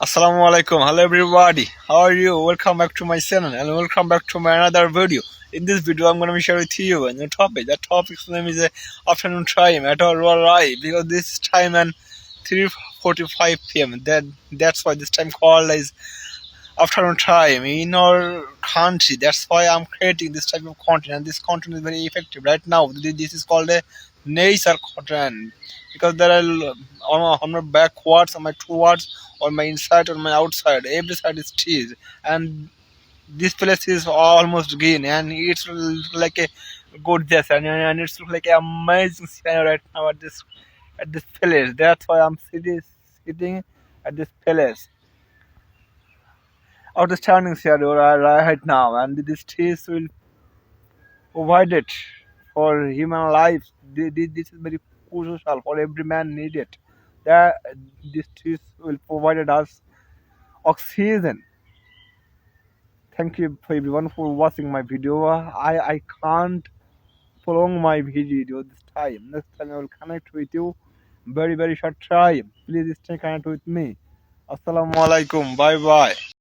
Assalamu alaikum. Hello everybody. How are you? Welcome back to my channel and welcome back to my another video. In this video, I'm going to share with you a new topic. That topic's name is afternoon time at all right because this time and 3:45 p.m. That's why this time called is afternoon time in our country. That's why I'm creating this type of content, and this content is very effective right now. This is called a nature content because there are on my backwards, on my towards, on my inside, on my outside. Every side is trees, and this place is almost green, and it's like a gorgeous, and it's like an amazing scenery right now at this place. That's why I'm sitting at this place outstanding shadow right now, and these trees will provide it for human life. This is very crucial for every man needed. That these trees will provide us oxygen. Thank you for everyone for watching my video. I can't prolong my video this time. Next time I will connect with you very short time. Please stay connected with me. Assalamu alaikum. Bye bye.